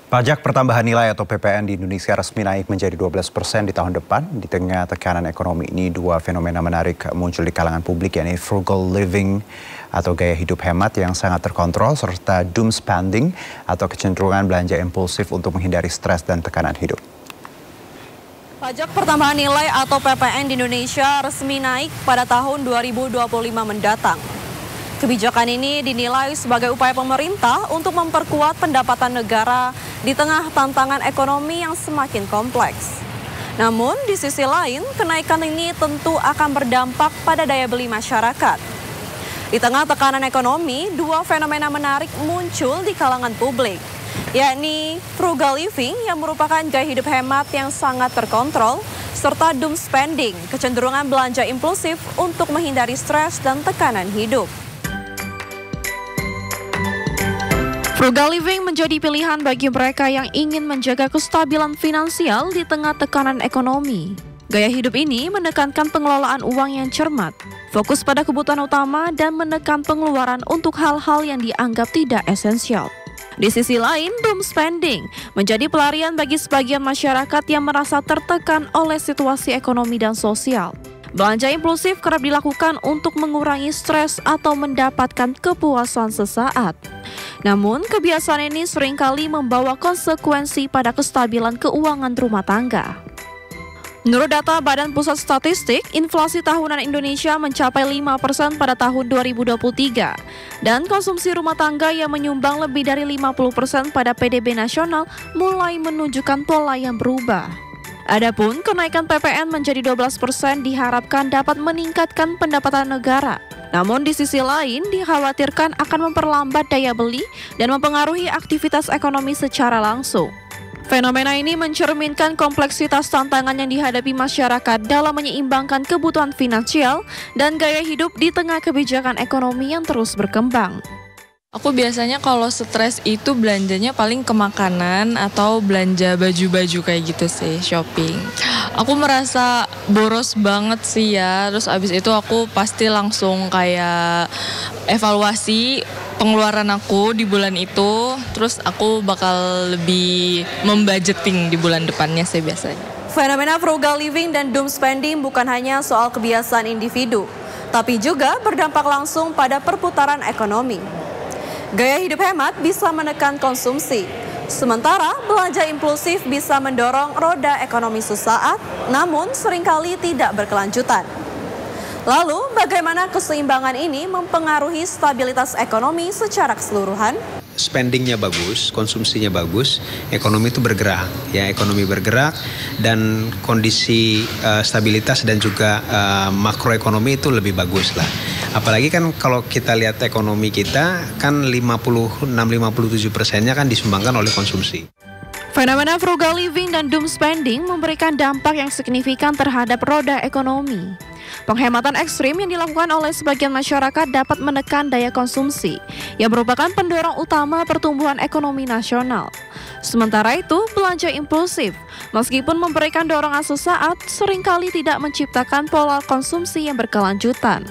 Pajak pertambahan nilai atau PPN di Indonesia resmi naik menjadi 12% di tahun depan. Di tengah tekanan ekonomi ini, dua fenomena menarik muncul di kalangan publik, yakni frugal living atau gaya hidup hemat yang sangat terkontrol, serta doom spending atau kecenderungan belanja impulsif untuk menghindari stres dan tekanan hidup. Pajak pertambahan nilai atau PPN di Indonesia resmi naik pada tahun 2025 mendatang. Kebijakan ini dinilai sebagai upaya pemerintah untuk memperkuat pendapatan negara di tengah tantangan ekonomi yang semakin kompleks. Namun, di sisi lain, kenaikan ini tentu akan berdampak pada daya beli masyarakat. Di tengah tekanan ekonomi, dua fenomena menarik muncul di kalangan publik, yakni frugal living yang merupakan gaya hidup hemat yang sangat terkontrol, serta doom spending, kecenderungan belanja impulsif untuk menghindari stres dan tekanan hidup. Frugal living menjadi pilihan bagi mereka yang ingin menjaga kestabilan finansial di tengah tekanan ekonomi. Gaya hidup ini menekankan pengelolaan uang yang cermat, fokus pada kebutuhan utama dan menekan pengeluaran untuk hal-hal yang dianggap tidak esensial. Di sisi lain, doom spending menjadi pelarian bagi sebagian masyarakat yang merasa tertekan oleh situasi ekonomi dan sosial. Belanja impulsif kerap dilakukan untuk mengurangi stres atau mendapatkan kepuasan sesaat. Namun, kebiasaan ini seringkali membawa konsekuensi pada kestabilan keuangan rumah tangga. Menurut data Badan Pusat Statistik, inflasi tahunan Indonesia mencapai 5% pada tahun 2023. Dan konsumsi rumah tangga yang menyumbang lebih dari 50% pada PDB nasional mulai menunjukkan pola yang berubah. Adapun kenaikan PPN menjadi 12% diharapkan dapat meningkatkan pendapatan negara. Namun di sisi lain dikhawatirkan akan memperlambat daya beli dan mempengaruhi aktivitas ekonomi secara langsung. Fenomena ini mencerminkan kompleksitas tantangan yang dihadapi masyarakat dalam menyeimbangkan kebutuhan finansial dan gaya hidup di tengah kebijakan ekonomi yang terus berkembang. Aku biasanya kalau stres itu belanjanya paling ke makanan atau belanja baju-baju kayak gitu sih, shopping. Aku merasa boros banget sih ya, terus abis itu aku pasti langsung kayak evaluasi pengeluaran aku di bulan itu, terus aku bakal lebih membudgeting di bulan depannya sih biasanya. Fenomena frugal living dan doom spending bukan hanya soal kebiasaan individu, tapi juga berdampak langsung pada perputaran ekonomi. Gaya hidup hemat bisa menekan konsumsi, sementara belanja impulsif bisa mendorong roda ekonomi sesaat, namun seringkali tidak berkelanjutan. Lalu, bagaimana keseimbangan ini mempengaruhi stabilitas ekonomi secara keseluruhan? Spendingnya bagus, konsumsinya bagus, ekonomi itu bergerak, ya ekonomi bergerak dan kondisi stabilitas dan juga makroekonomi itu lebih bagus lah. Apalagi kan kalau kita lihat ekonomi kita kan 56-57%-nya kan disumbangkan oleh konsumsi. Fenomena frugal living dan doom spending memberikan dampak yang signifikan terhadap roda ekonomi. Penghematan ekstrim yang dilakukan oleh sebagian masyarakat dapat menekan daya konsumsi, yang merupakan pendorong utama pertumbuhan ekonomi nasional. Sementara itu, belanja impulsif, meskipun memberikan dorongan sesaat, seringkali tidak menciptakan pola konsumsi yang berkelanjutan.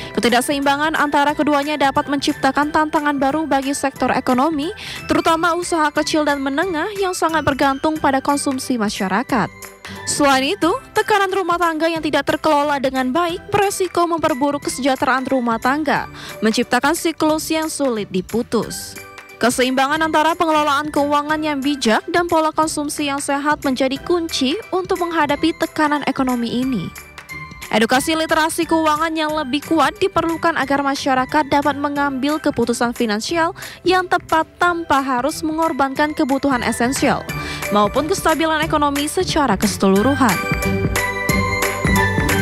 Ketidakseimbangan antara keduanya dapat menciptakan tantangan baru bagi sektor ekonomi, terutama usaha kecil dan menengah yang sangat bergantung pada konsumsi masyarakat. Selain itu, tekanan rumah tangga yang tidak terkelola dengan baik beresiko memperburuk kesejahteraan rumah tangga, menciptakan siklus yang sulit diputus. Keseimbangan antara pengelolaan keuangan yang bijak dan pola konsumsi yang sehat menjadi kunci untuk menghadapi tekanan ekonomi ini. Edukasi literasi keuangan yang lebih kuat diperlukan agar masyarakat dapat mengambil keputusan finansial yang tepat tanpa harus mengorbankan kebutuhan esensial maupun kestabilan ekonomi secara keseluruhan.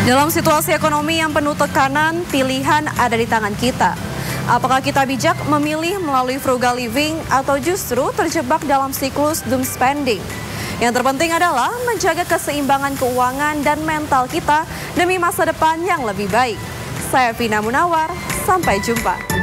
Dalam situasi ekonomi yang penuh tekanan, pilihan ada di tangan kita. Apakah kita bijak memilih melalui frugal living atau justru terjebak dalam siklus doom spending? Yang terpenting adalah menjaga keseimbangan keuangan dan mental kita demi masa depan yang lebih baik. Saya Vina Munawar, sampai jumpa.